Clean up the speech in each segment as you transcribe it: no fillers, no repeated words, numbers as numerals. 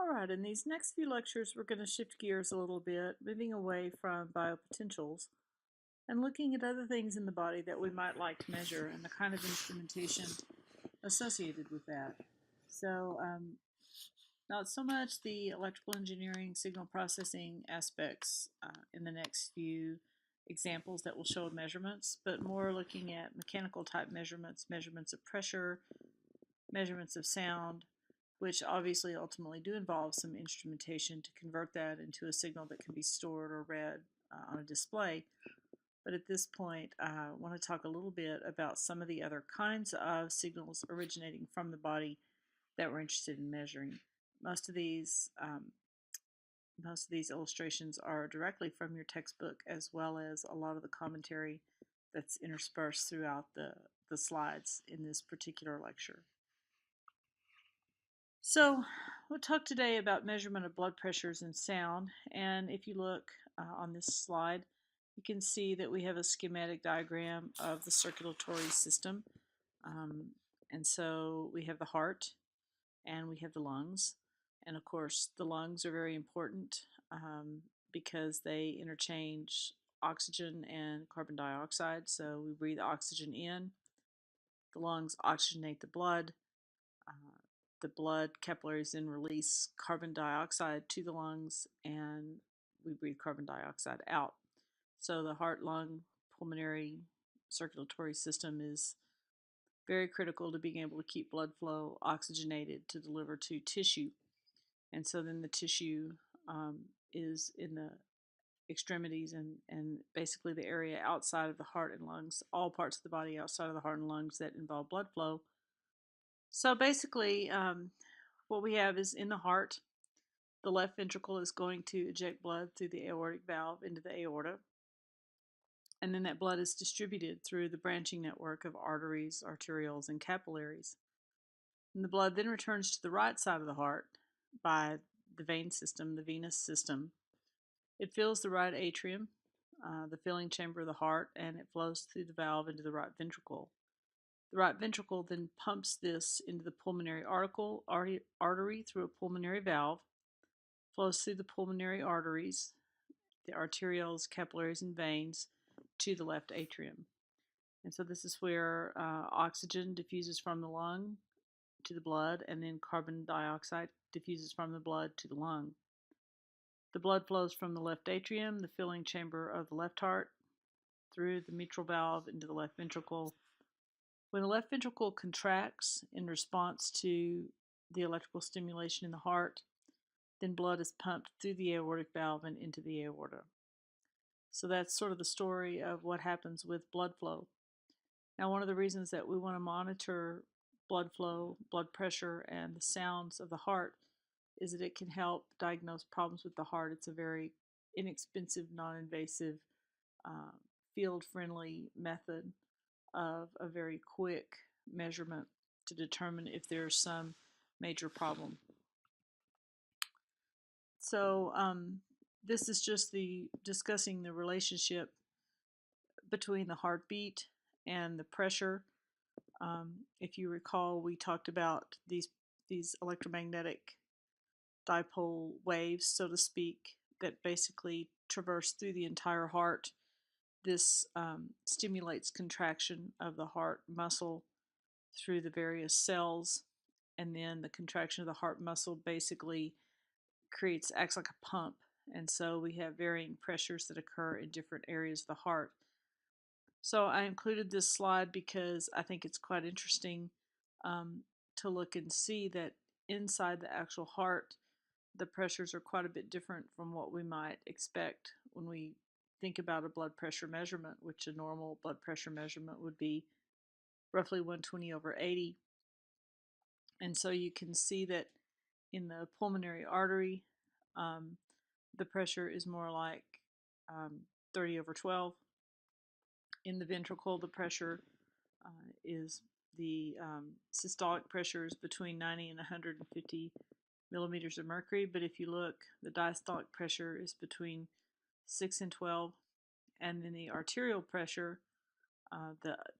Alright, in these next few lectures we're going to shift gears a little bit, moving away from biopotentials and looking at other things in the body that we might like to measure and the kind of instrumentation associated with that. So, not so much the electrical engineering signal processing aspects in the next few examples that will show measurements, but more looking at mechanical type measurements, measurements of pressure, measurements of sound, which obviously ultimately do involve some instrumentation to convert that into a signal that can be stored or read on a display. But at this point, I want to talk a little bit about some of the other kinds of signals originating from the body that we're interested in measuring. Most of these illustrations are directly from your textbook, as well as a lot of the commentary that's interspersed throughout the slides in this particular lecture. So we'll talk today about measurement of blood pressures and sound, and if you look on this slide, you can see that we have a schematic diagram of the circulatory system. And so we have the heart and we have the lungs, and of course the lungs are very important because they interchange oxygen and carbon dioxide. So we breathe oxygen in, the lungs oxygenate uh, the blood capillaries then release carbon dioxide to the lungs, and we breathe carbon dioxide out. So the heart, lung, pulmonary circulatory system is very critical to being able to keep blood flow oxygenated to deliver to tissue. And so then the tissue is in the extremities and basically the area outside of the heart and lungs, all parts of the body outside of the heart and lungs that involve blood flow. So basically, what we have is in the heart, the left ventricle is going to eject blood through the aortic valve into the aorta. And then that blood is distributed through the branching network of arteries, arterioles, and capillaries. And the blood then returns to the right side of the heart by the vein system, the venous system. It fills the right atrium, the filling chamber of the heart, and it flows through the valve into the right ventricle. The right ventricle then pumps this into the pulmonary artery through a pulmonary valve, flows through the pulmonary arteries, the arterioles, capillaries, and veins to the left atrium. And so this is where oxygen diffuses from the lung to the blood, and then carbon dioxide diffuses from the blood to the lung. The blood flows from the left atrium, the filling chamber of the left heart, through the mitral valve into the left ventricle. When the left ventricle contracts in response to the electrical stimulation in the heart, then blood is pumped through the aortic valve and into the aorta. So that's sort of the story of what happens with blood flow. Now, one of the reasons that we want to monitor blood flow, blood pressure, and the sounds of the heart is that it can help diagnose problems with the heart. It's a very inexpensive, non-invasive, uh, field-friendly method of a very quick measurement to determine if there's some major problem. So this is just discussing the relationship between the heartbeat and the pressure. If you recall, we talked about these electromagnetic dipole waves, so to speak, that basically traverse through the entire heart. This stimulates contraction of the heart muscle through the various cells, and then the contraction of the heart muscle basically acts like a pump. And so we have varying pressures that occur in different areas of the heart. So I included this slide because I think it's quite interesting to look and see that inside the actual heart, the pressures are quite a bit different from what we might expect when we think about a blood pressure measurement, which a normal blood pressure measurement would be roughly 120/80. And so you can see that in the pulmonary artery, the pressure is more like 30/12. In the ventricle, the pressure is the systolic pressure is between 90 and 150 millimeters of mercury, but if you look, the diastolic pressure is between 6 and 12, and then the arterial pressure,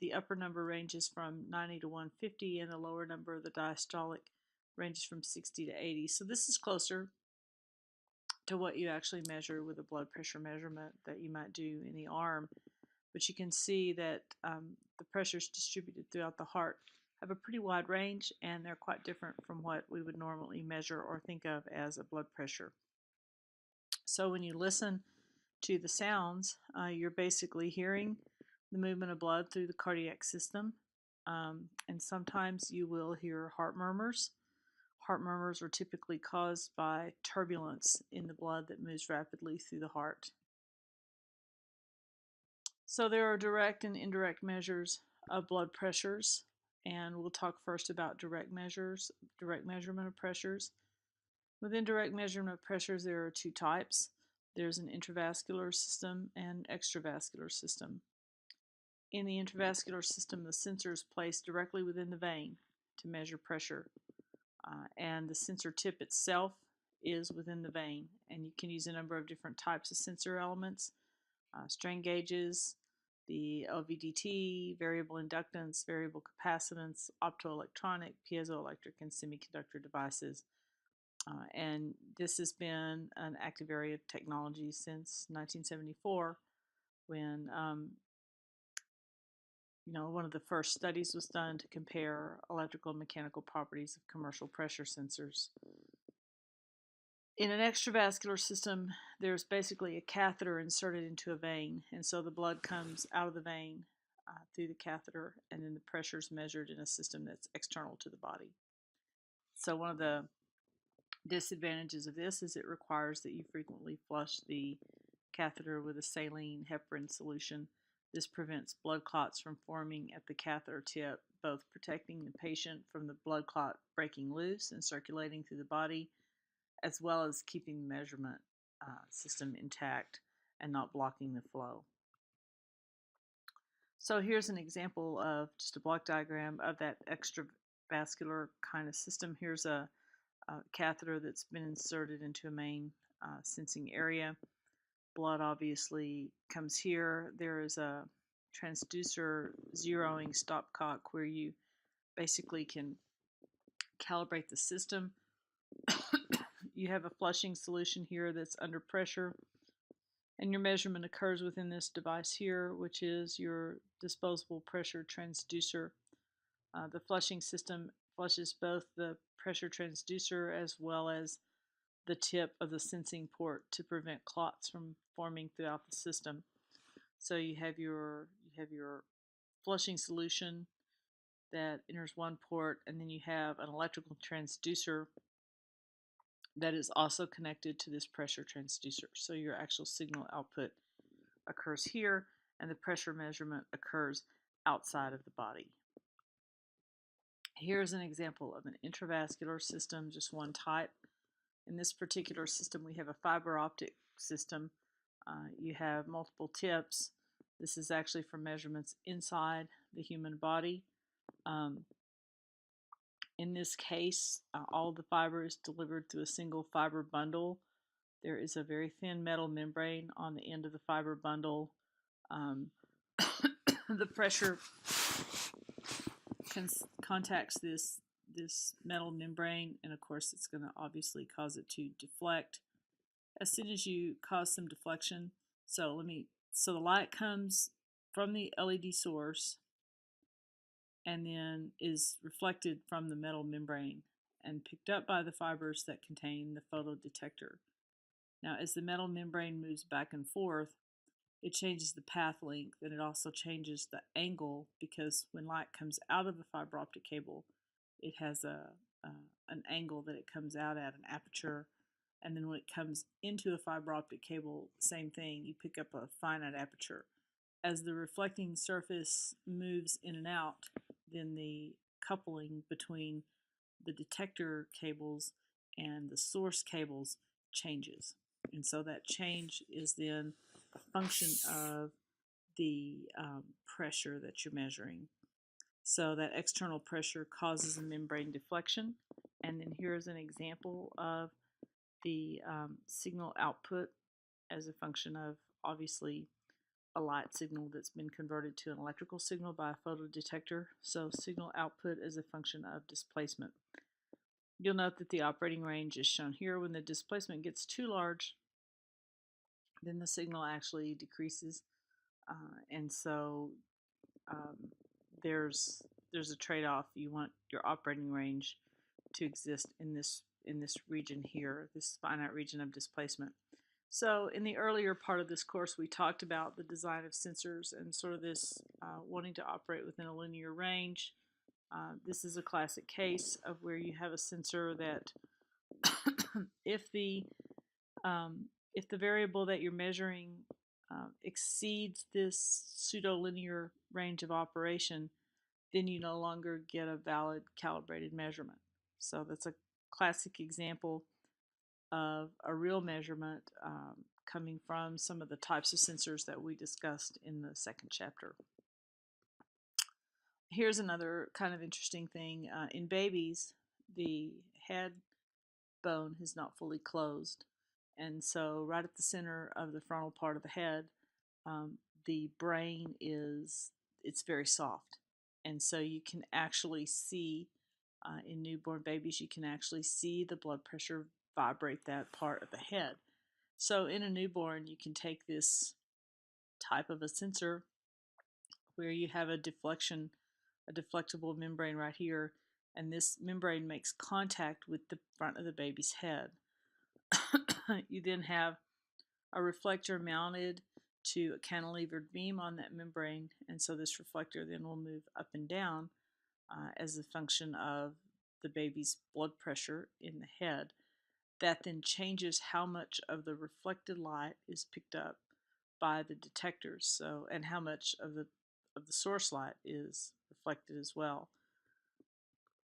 the upper number ranges from 90 to 150, and the lower number, the diastolic, ranges from 60 to 80. So this is closer to what you actually measure with a blood pressure measurement that you might do in the arm. But you can see that the pressures distributed throughout the heart have a pretty wide range, and they're quite different from what we would normally measure or think of as a blood pressure. So when you listen to the sounds, you're basically hearing the movement of blood through the cardiac system, and sometimes you will hear heart murmurs. Heart murmurs are typically caused by turbulence in the blood that moves rapidly through the heart. So there are direct and indirect measures of blood pressures, and we'll talk first about direct measurement of pressures. With indirect measurement of pressures, there are two types. There's an intravascular system and extravascular system. In the intravascular system, the sensor is placed directly within the vein to measure pressure, and the sensor tip itself is within the vein, and you can use a number of different types of sensor elements, strain gauges, the LVDT, variable inductance, variable capacitance, optoelectronic, piezoelectric, and semiconductor devices. And this has been an active area of technology since 1974, when one of the first studies was done to compare electrical and mechanical properties of commercial pressure sensors. In an extravascular system, there's basically a catheter inserted into a vein, and so the blood comes out of the vein through the catheter, and then the pressure is measured in a system that's external to the body. So one of the disadvantages of this is it requires that you frequently flush the catheter with a saline heparin solution. This prevents blood clots from forming at the catheter tip, both protecting the patient from the blood clot breaking loose and circulating through the body, as well as keeping the measurement system intact and not blocking the flow. So here's an example of just a block diagram of that extravascular kind of system. Here's a catheter that's been inserted into a main sensing area. Blood obviously comes here. There is a transducer zeroing stopcock where you basically can calibrate the system. You have a flushing solution here that's under pressure, and your measurement occurs within this device here, which is your disposable pressure transducer. The flushing system flushes both the pressure transducer as well as the tip of the sensing port to prevent clots from forming throughout the system. So you have your flushing solution that enters one port, and then you have an electrical transducer that is also connected to this pressure transducer. So your actual signal output occurs here, and the pressure measurement occurs outside of the body. Here's an example of an intravascular system, just one type. In this particular system, we have a fiber optic system. You have multiple tips. This is actually for measurements inside the human body. In this case, all of the fiber is delivered through a single fiber bundle. There is a very thin metal membrane on the end of the fiber bundle. The pressure contacts this metal membrane, and of course it's going to obviously cause it to deflect. As soon as you cause some deflection, so the light comes from the LED source and then is reflected from the metal membrane and picked up by the fibers that contain the photodetector. Now, as the metal membrane moves back and forth, it changes the path length, and it also changes the angle, because when light comes out of the fiber optic cable, it has an angle that it comes out at, an aperture, and then when it comes into a fiber optic cable, same thing, you pick up a finite aperture. As the reflecting surface moves in and out, then the coupling between the detector cables and the source cables changes. And so that change is then a function of the pressure that you're measuring. So that external pressure causes a membrane deflection. And then here's an example of the signal output as a function of, obviously, a light signal that's been converted to an electrical signal by a photodetector. So signal output is a function of displacement. You'll note that the operating range is shown here. When the displacement gets too large, then the signal actually decreases, and so um, there's there's a trade-off. You want your operating range to exist in this region here, this finite region of displacement. So in the earlier part of this course, we talked about the design of sensors and sort of this wanting to operate within a linear range. This is a classic case of where you have a sensor that if the um, if the variable that you're measuring exceeds this pseudo-linear range of operation, then you no longer get a valid calibrated measurement. So that's a classic example of a real measurement coming from some of the types of sensors that we discussed in the second chapter. Here's another kind of interesting thing. In babies, the head bone is not fully closed. And so right at the center of the frontal part of the head, um, the brain it's very soft. And so you can actually see, in newborn babies, you can actually see the blood pressure vibrate that part of the head. So in a newborn, you can take this type of a sensor where you have a deflectable membrane right here, and this membrane makes contact with the front of the baby's head. You then have a reflector mounted to a cantilevered beam on that membrane, and so this reflector then will move up and down as a function of the baby's blood pressure in the head. That then changes how much of the reflected light is picked up by the detectors, so and how much of the source light is reflected as well.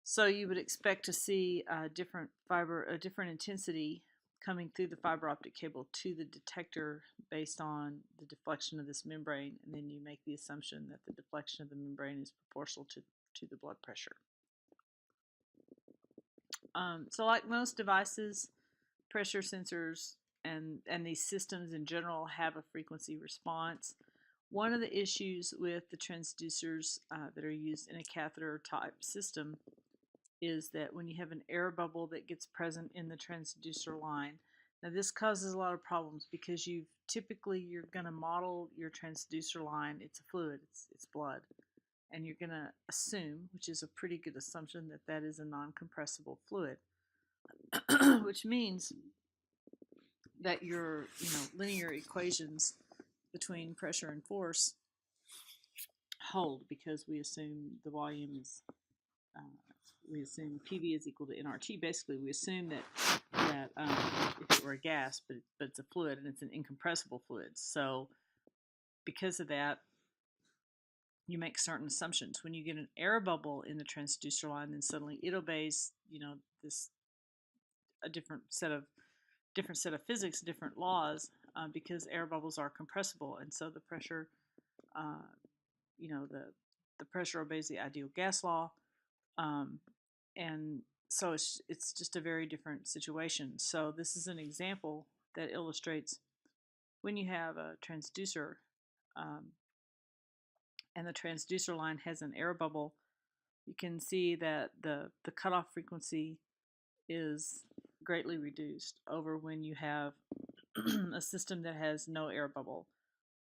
So you would expect to see a different intensity coming through the fiber optic cable to the detector based on the deflection of this membrane, and then you make the assumption that the deflection of the membrane is proportional to the blood pressure. So like most devices, pressure sensors and these systems in general have a frequency response. One of the issues with the transducers that are used in a catheter type system is that when you have an air bubble that gets present in the transducer line, now this causes a lot of problems because you're going to model your transducer line. It's a fluid, it's blood, and you're going to assume, which is a pretty good assumption, that that is a non-compressible fluid, which means that your linear equations between pressure and force hold because we assume the volume is we assume PV is equal to nRT. Basically, we assume that if it were a gas, but it's a fluid and it's an incompressible fluid. So because of that, you make certain assumptions. When you get an air bubble in the transducer line, then suddenly it obeys this a different set of physics, different laws, because air bubbles are compressible, and so the pressure, uh, the pressure obeys the ideal gas law, um, and so it's just a very different situation. So this is an example that illustrates when you have a transducer, um, and the transducer line has an air bubble. You can see that the cutoff frequency is greatly reduced over when you have a system that has no air bubble.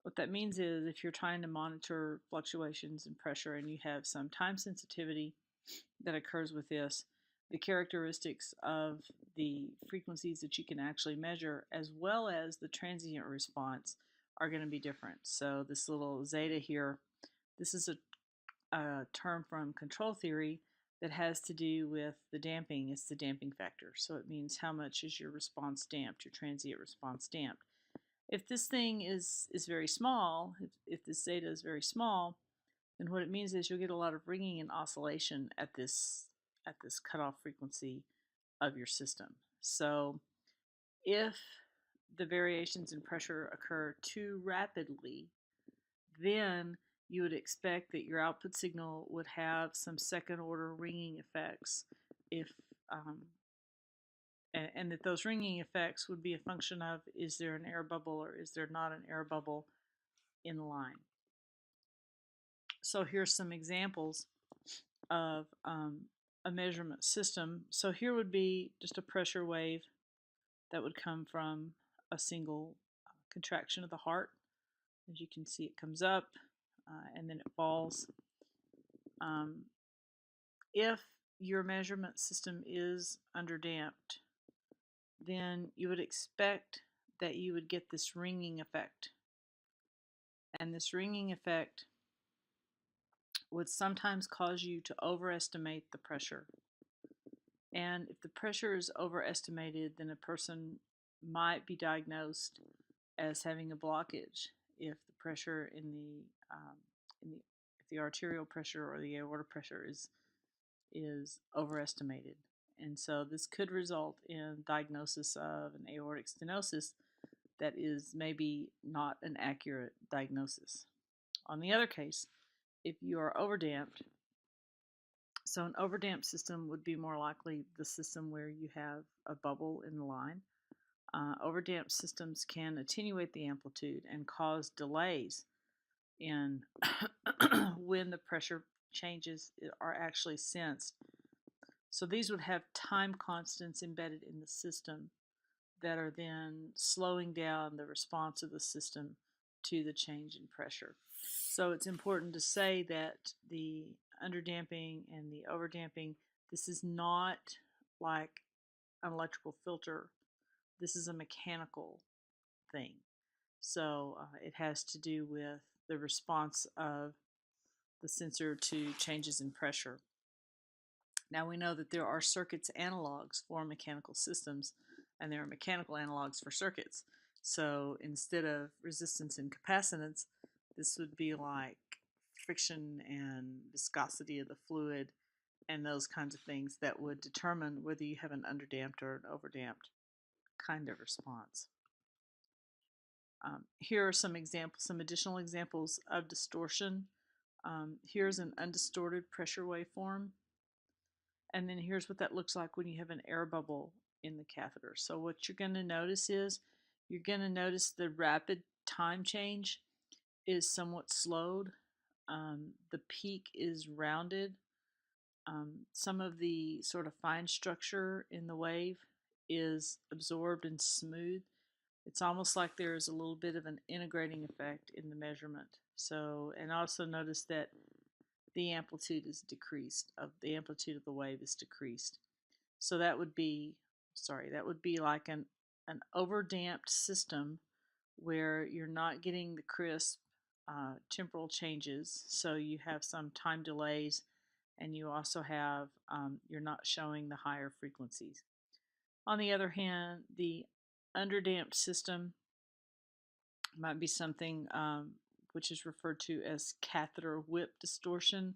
What that means is if you're trying to monitor fluctuations in pressure and you have some time sensitivity that occurs with this, the characteristics of the frequencies that you can actually measure as well as the transient response are going to be different. So this little zeta here, this is a term from control theory that has to do with the damping. It's the damping factor. So it means how much is your response damped, your transient response damped. If this thing is very small, if this zeta is very small, then what it means is you'll get a lot of ringing and oscillation at this cutoff frequency of your system. So if the variations in pressure occur too rapidly, then you would expect that your output signal would have some second order ringing effects if and that those ringing effects would be a function of, is there an air bubble or is there not an air bubble in the line. So here's some examples of a measurement system. So here would be just a pressure wave that would come from a single contraction of the heart. As you can see, it comes up and then it falls. Um, if your measurement system is underdamped, then you would expect that you would get this ringing effect. And this ringing effect would sometimes cause you to overestimate the pressure. And if the pressure is overestimated, then a person might be diagnosed as having a blockage if the pressure in the if the arterial pressure or the aorta pressure is overestimated. And so this could result in diagnosis of an aortic stenosis that is maybe not an accurate diagnosis. On the other case, if you are overdamped, so an overdamped system would be more likely the system where you have a bubble in the line. Overdamped systems can attenuate the amplitude and cause delays in when the pressure changes are actually sensed. So these would have time constants embedded in the system that are then slowing down the response of the system to the change in pressure. So it's important to say that the underdamping and the overdamping, this is not like an electrical filter. This is a mechanical thing. So it has to do with the response of the sensor to changes in pressure. Now we know that there are circuits analogs for mechanical systems, and there are mechanical analogs for circuits. So instead of resistance and capacitance, this would be like friction and viscosity of the fluid and those kinds of things that would determine whether you have an underdamped or an overdamped kind of response. Here are some examples, some additional examples of distortion. Here's an undistorted pressure waveform. And then here's what that looks like when you have an air bubble in the catheter. So what you're going to notice is you're going to notice the rapid time change is somewhat slowed. The peak is rounded. Some of the sort of fine structure in the wave is absorbed and smooth. It's almost like there is a little bit of an integrating effect in the measurement. So, and also notice that the amplitude is decreased, the amplitude of the wave is decreased. So that would be, that would be like an overdamped system where you're not getting the crisp temporal changes. So you have some time delays, and you also have, you're not showing the higher frequencies. On the other hand, the underdamped system might be something which is referred to as catheter whip distortion.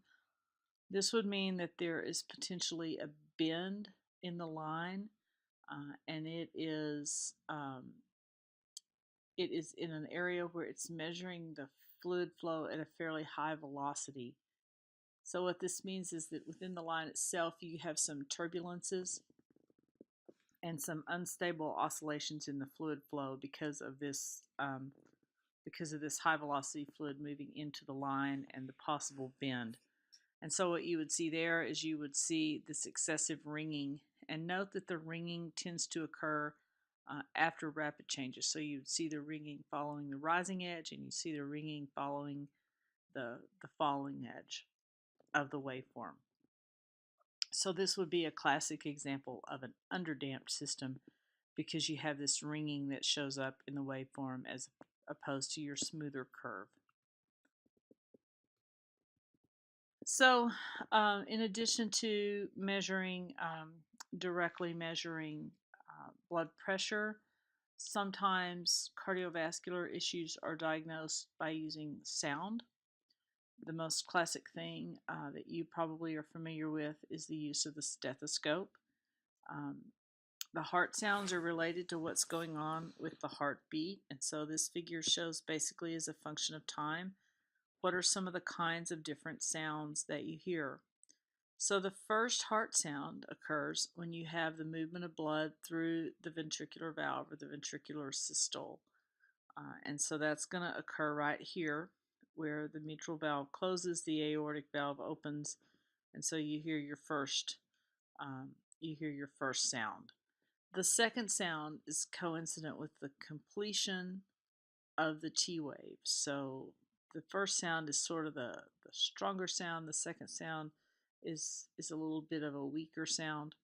This would mean that there is potentially a bend in the line, and it is in an area where it's measuring the fluid flow at a fairly high velocity. So what this means is that within the line itself, you have some turbulences and some unstable oscillations in the fluid flow because of this high velocity fluid moving into the line and the possible bend. And so what you would see there is you would see this excessive ringing. And note that the ringing tends to occur after rapid changes. So you would see the ringing following the rising edge, and you see the ringing following the falling edge of the waveform. So this would be a classic example of an underdamped system because you have this ringing that shows up in the waveform as opposed to your smoother curve. So in addition to measuring, directly measuring blood pressure, sometimes cardiovascular issues are diagnosed by using sound. The most classic thing that you probably are familiar with is the use of the stethoscope. Um, the heart sounds are related to what's going on with the heartbeat, and so this figure shows basically as a function of time what are some of the kinds of different sounds that you hear. So the first heart sound occurs when you have the movement of blood through the ventricular valve or the ventricular systole. And so that's going to occur right here where the mitral valve closes, the aortic valve opens, and so you hear your first you hear your first sound. The second sound is coincident with the completion of the T wave. So the first sound is sort of the stronger sound. The second sound is a little bit of a weaker sound.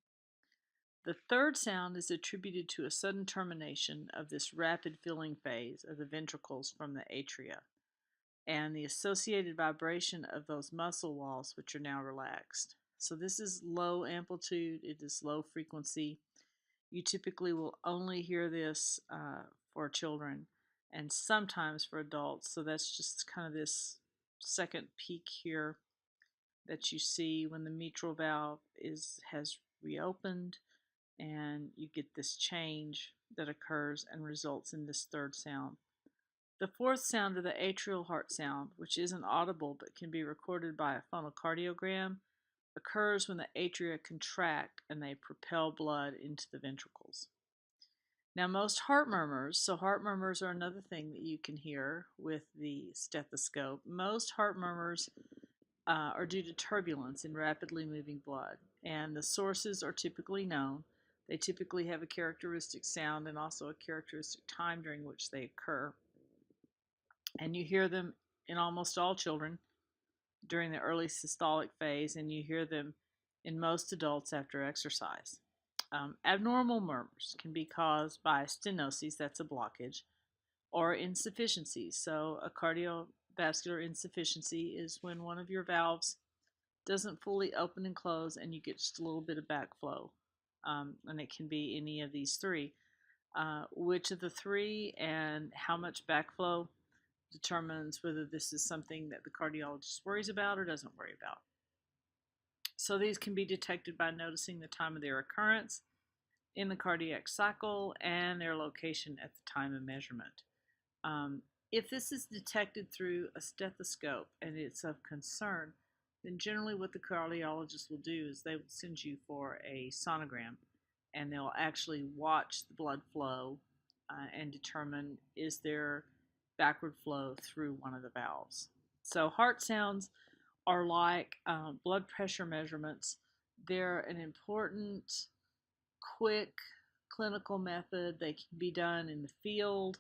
The third sound is attributed to a sudden termination of this rapid filling phase of the ventricles from the atria and the associated vibration of those muscle walls, which are now relaxed. So this is low amplitude, it is low frequency. You typically will only hear this for children and sometimes for adults. So that's just kind of this second peak here that you see when the mitral valve has reopened, and you get this change that occurs and results in this third sound. The fourth sound, or the atrial heart sound, which isn't audible but can be recorded by a phonocardiogram, occurs when the atria contract and they propel blood into the ventricles. Now, most heart murmurs, so heart murmurs are another thing that you can hear with the stethoscope. Most heart murmurs are due to turbulence in rapidly moving blood, and the sources are typically known. They typically have a characteristic sound and also a characteristic time during which they occur. And you hear them in almost all children during the early systolic phase, and you hear them in most adults after exercise. Abnormal murmurs can be caused by stenosis, that's a blockage, or insufficiencies. So, a cardiovascular insufficiency is when one of your valves doesn't fully open and close and you get just a little bit of backflow. And it can be any of these three. Which of the three and how much backflow determines whether this is something that the cardiologist worries about or doesn't worry about. So these can be detected by noticing the time of their occurrence in the cardiac cycle and their location at the time of measurement. If this is detected through a stethoscope and it's of concern, then generally what the cardiologist will do is they will send you for a sonogram, and they'll actually watch the blood flow and determine is there backward flow through one of the valves. So heart sounds are like blood pressure measurements. They're an important, quick clinical method. They can be done in the field.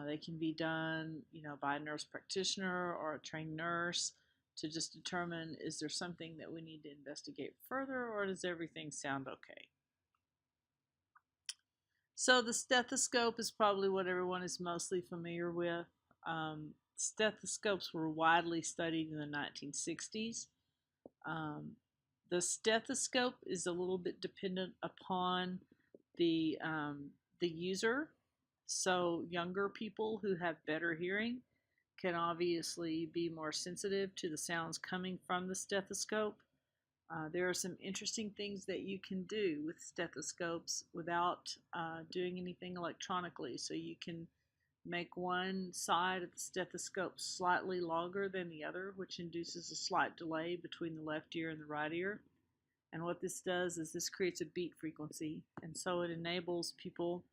They can be done, by a nurse practitioner or a trained nurse to just determine, is there something that we need to investigate further, or does everything sound okay? So the stethoscope is probably what everyone is mostly familiar with. Stethoscopes were widely studied in the 1960s. Um, the stethoscope is a little bit dependent upon the the user. So younger people who have better hearing can obviously be more sensitive to the sounds coming from the stethoscope. There are some interesting things that you can do with stethoscopes without doing anything electronically. So you can make one side of the stethoscope slightly longer than the other, which induces a slight delay between the left ear and the right ear. And what this does is this creates a beat frequency, and so it enables people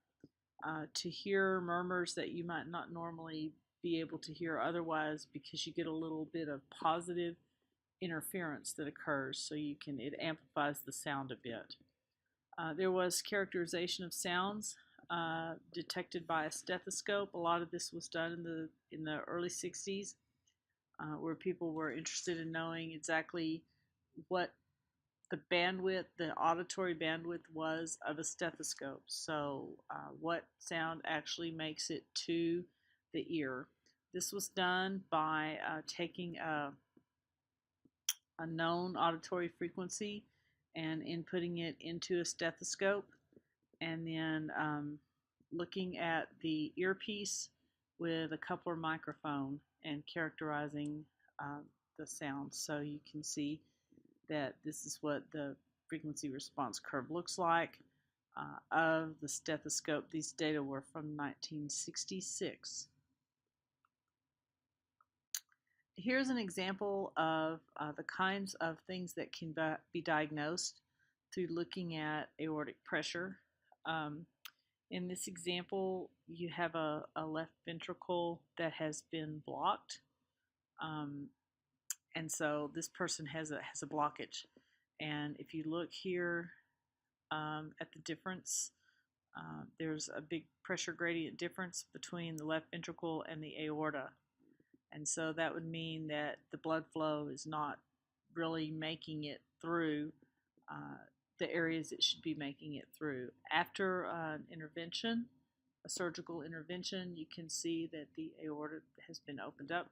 to hear murmurs that you might not normally be able to hear otherwise, because you get a little bit of positive interference that occurs, so it amplifies the sound a bit. There was characterization of sounds detected by a stethoscope. A lot of this was done in the early 60s, where people were interested in knowing exactly what the auditory bandwidth was of a stethoscope. So, what sound actually makes it to the ear. This was done by taking a known auditory frequency and inputting it into a stethoscope, and then looking at the earpiece with a coupler microphone and characterizing uh, the sound. So you can see that this is what the frequency response curve looks like of the stethoscope. These data were from 1966. Here's an example of the kinds of things that can be diagnosed through looking at aortic pressure. Um, in this example, you have a left ventricle that has been blocked, and so this person has a blockage. And if you look here at the difference, there's a big pressure gradient difference between the left ventricle and the aorta. And so that would mean that the blood flow is not really making it through uh, the areas it should be making it through. After an intervention, a surgical intervention, you can see that the aorta has been opened up,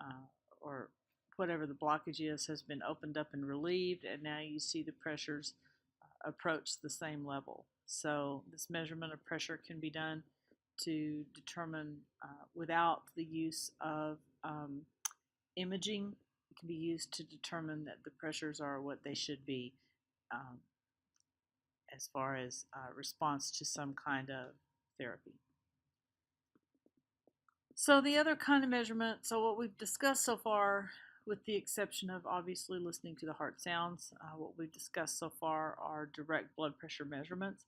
uh, or whatever the blockage is has been opened up and relieved, and now you see the pressures approach the same level. So this measurement of pressure can be done to determine, without the use of imaging, it can be used to determine that the pressures are what they should be, um, as far as response to some kind of therapy. So the other kind of measurement, so what we've discussed so far, with the exception of obviously listening to the heart sounds, what we've discussed so far are direct blood pressure measurements.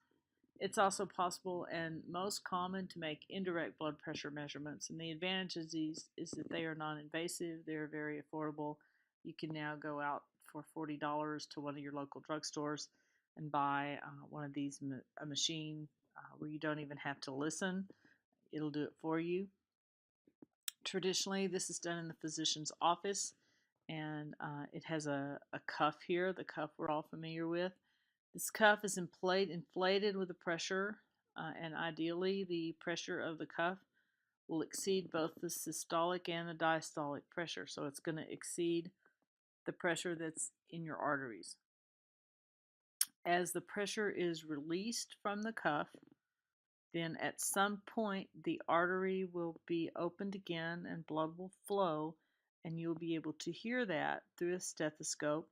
It's also possible and most common to make indirect blood pressure measurements, and the advantage of these is that they are non-invasive, they're very affordable. You can now go out for $40 to one of your local drugstores and buy one of these, a machine where you don't even have to listen. It'll do it for you. Traditionally, this is done in the physician's office, and it has a cuff here, the cuff we're all familiar with. This cuff is inflated with the pressure, and ideally the pressure of the cuff will exceed both the systolic and the diastolic pressure. So it's going to exceed the pressure that's in your arteries. As the pressure is released from the cuff, then at some point the artery will be opened again and blood will flow, and you'll be able to hear that through a stethoscope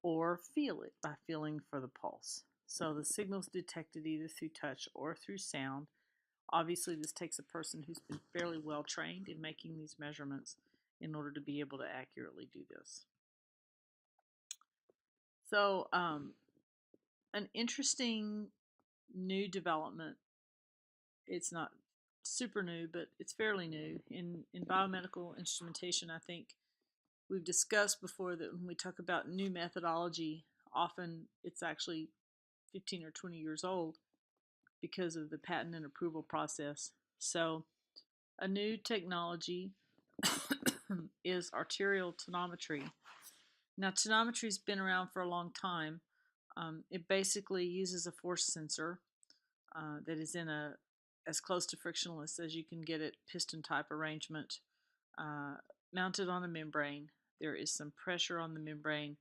or feel it by feeling for the pulse. So the signal's detected either through touch or through sound. Obviously, this takes a person who's been fairly well trained in making these measurements in order to be able to accurately do this. So an interesting new development, it's not super new, but it's fairly new in biomedical instrumentation. I think we've discussed before that when we talk about new methodology, often it's actually 15 or 20 years old because of the patent and approval process. So a new technology is arterial tonometry. Now, tonometry's been around for a long time. It basically uses a force sensor that is in a as close to frictionless as you can get it piston type arrangement, uh, mounted on a membrane. There is some pressure on the membrane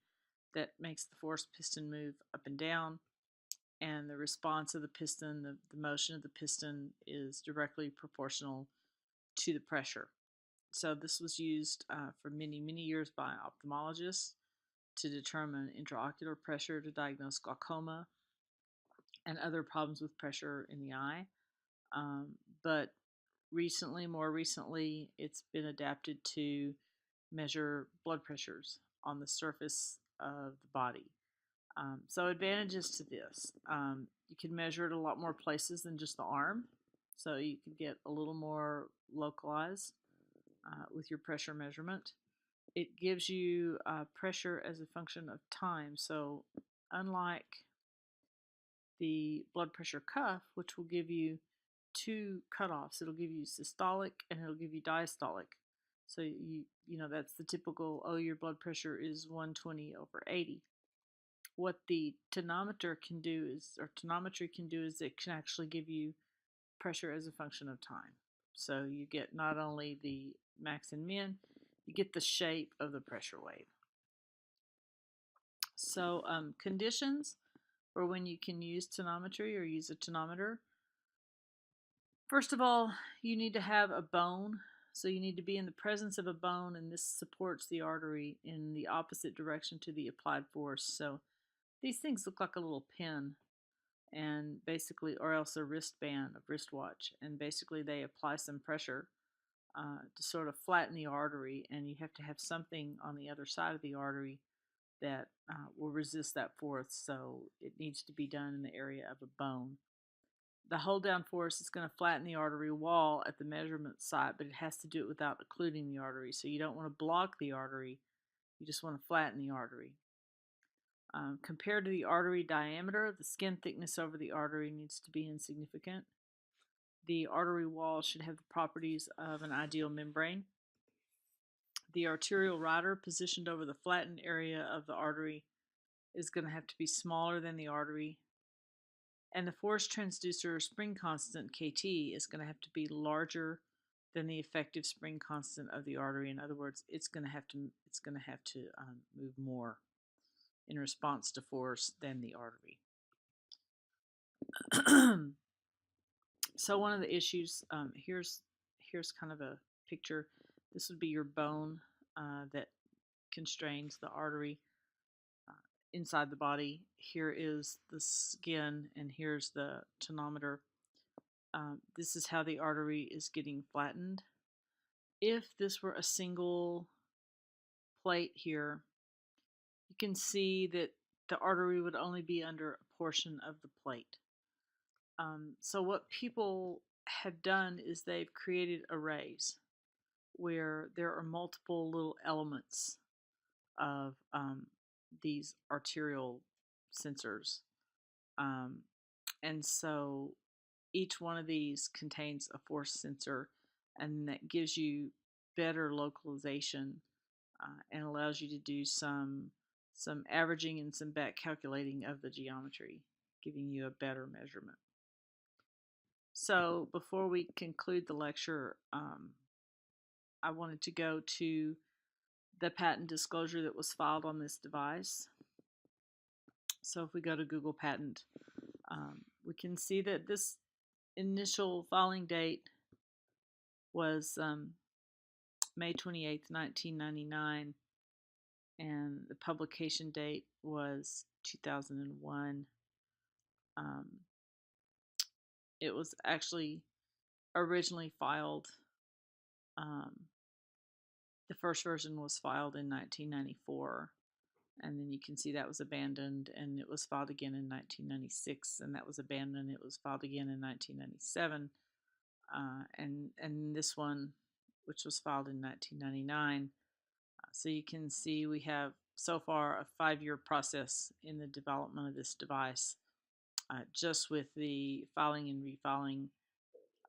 that makes the force piston move up and down, and the response of the piston, the motion of the piston, is directly proportional to the pressure. So this was used for many, many years by ophthalmologists to determine intraocular pressure to diagnose glaucoma and other problems with pressure in the eye. But more recently, it's been adapted to measure blood pressures on the surface of the body. So advantages to this. You can measure it a lot more places than just the arm. So you can get a little more localized with your pressure measurement. It gives you pressure as a function of time. So unlike the blood pressure cuff, which will give you two cutoffs, it'll give you systolic and it'll give you diastolic. So you know that's the typical, oh, your blood pressure is 120/80. What the tonometry can do is it can actually give you pressure as a function of time. So you get not only the max and min, you get the shape of the pressure wave. So conditions for when you can use tonometry or use a tonometer. First of all, you need to have a bone. So you need to be in the presence of a bone, and this supports the artery in the opposite direction to the applied force. So these things look like a little pin, and basically, or else a wristband, a wristwatch, and basically they apply some pressure to sort of flatten the artery, and you have to have something on the other side of the artery that will resist that force, so it needs to be done in the area of a bone. The hold down force is going to flatten the artery wall at the measurement site, but it has to do it without occluding the artery, so you don't want to block the artery, you just want to flatten the artery. Compared to the artery diameter, the skin thickness over the artery needs to be insignificant. The artery wall should have the properties of an ideal membrane. The arterial rider positioned over the flattened area of the artery is going to have to be smaller than the artery. And the force transducer spring constant, KT, is going to have to be larger than the effective spring constant of the artery. In other words, it's going to have to move more in response to force than the artery. So one of the issues, here's kind of a picture. This would be your bone that constrains the artery inside the body. Here is the skin, and here's the tonometer. This is how the artery is getting flattened. If this were a single plate here, you can see that the artery would only be under a portion of the plate. So what people have done is they've created arrays where there are multiple little elements of these arterial sensors. And so each one of these contains a force sensor, and that gives you better localization and allows you to do some averaging and some back calculating of the geometry, giving you a better measurement. So before we conclude the lecture, I wanted to go to the patent disclosure that was filed on this device. So if we go to Google Patent, we can see that this initial filing date was May 28th, 1999, and the publication date was 2001. It was actually originally filed, the first version was filed in 1994, and then you can see that was abandoned, and it was filed again in 1996, and that was abandoned. It was filed again in 1997, and this one, which was filed in 1999. So you can see we have so far a 5-year process in the development of this device, just with the filing and refiling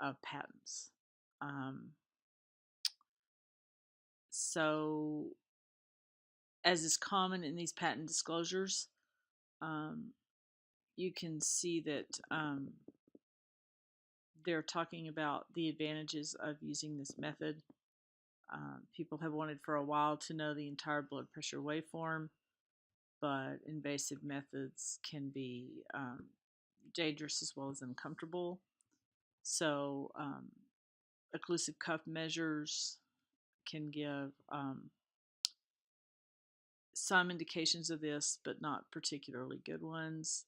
of patents. So as is common in these patent disclosures, you can see that they're talking about the advantages of using this method. People have wanted for a while to know the entire blood pressure waveform, but invasive methods can be dangerous as well as uncomfortable. So occlusive cuff measures can give some indications of this, but not particularly good ones.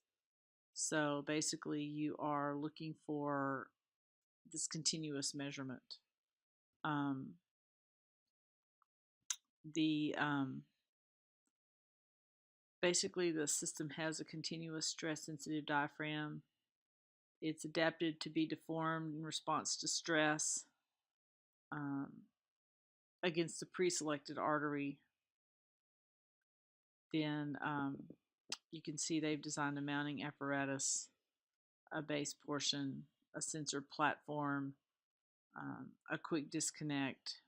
So basically you are looking for this continuous measurement. Basically the system has a continuous stress sensitive diaphragm. It's adapted to be deformed in response to stress against a pre-selected artery. Then you can see they've designed a mounting apparatus, a base portion, a sensor platform, a quick disconnect,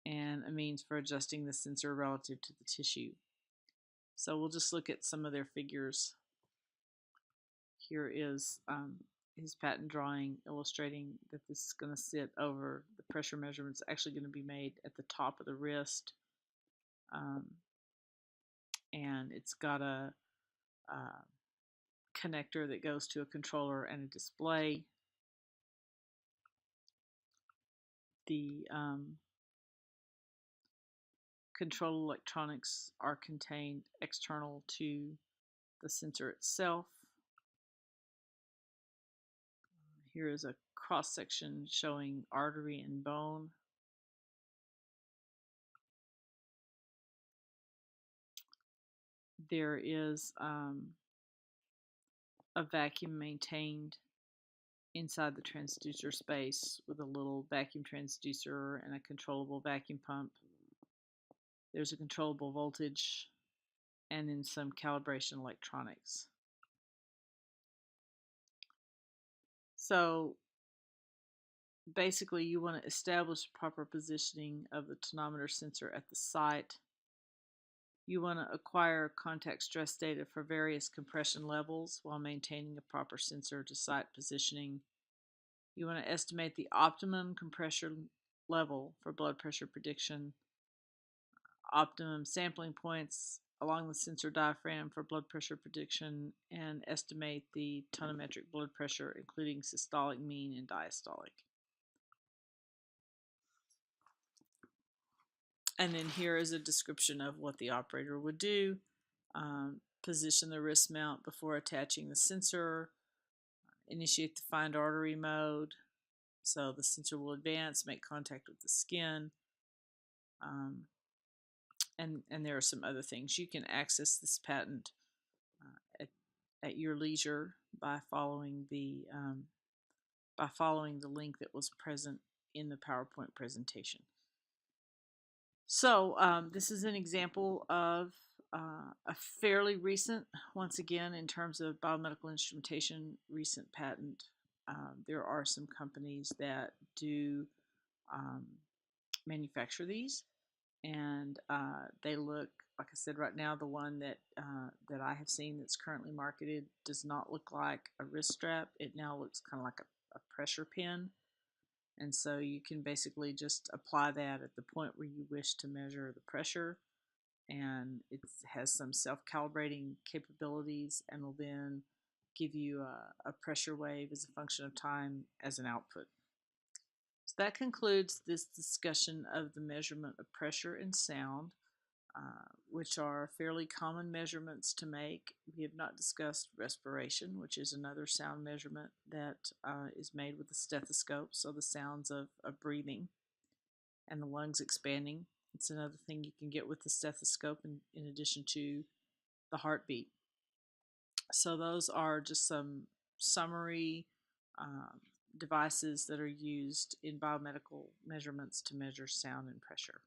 and a means for adjusting the sensor relative to the tissue. So we'll just look at some of their figures. Here is his patent drawing illustrating that this is going to sit over the pressure measurements actually going to be made at the top of the wrist. And it's got a connector that goes to a controller and a display. The control electronics are contained external to the sensor itself. Here is a cross section showing artery and bone. There is a vacuum maintained inside the transducer space with a little vacuum transducer and a controllable vacuum pump. There's a controllable voltage and then some calibration electronics. So basically you want to establish proper positioning of the tonometer sensor at the site. You want to acquire contact stress data for various compression levels while maintaining a proper sensor to site positioning. You want to estimate the optimum compression level for blood pressure prediction, optimum sampling points along the sensor diaphragm for blood pressure prediction, and estimate the tonometric blood pressure, including systolic mean and diastolic. And then here is a description of what the operator would do. Position the wrist mount before attaching the sensor, initiate the find artery mode, so the sensor will advance, make contact with the skin, um, and there are some other things. You can access this patent at your leisure by following the link that was present in the PowerPoint presentation. So this is an example of a fairly recent, once again in terms of biomedical instrumentation, recent patent. There are some companies that do manufacture these, and they look, like I said, right now the one that I have seen that's currently marketed does not look like a wrist strap. It now looks kind of like a pressure pin, and so you can basically just apply that at the point where you wish to measure the pressure, and it has some self-calibrating capabilities and will then give you a pressure wave as a function of time as an output. So that concludes this discussion of the measurement of pressure and sound, which are fairly common measurements to make. We have not discussed respiration, which is another sound measurement that is made with a stethoscope, so the sounds of breathing and the lungs expanding. It's another thing you can get with the stethoscope in addition to the heartbeat. So those are just some summary devices that are used in biomedical measurements to measure sound and pressure.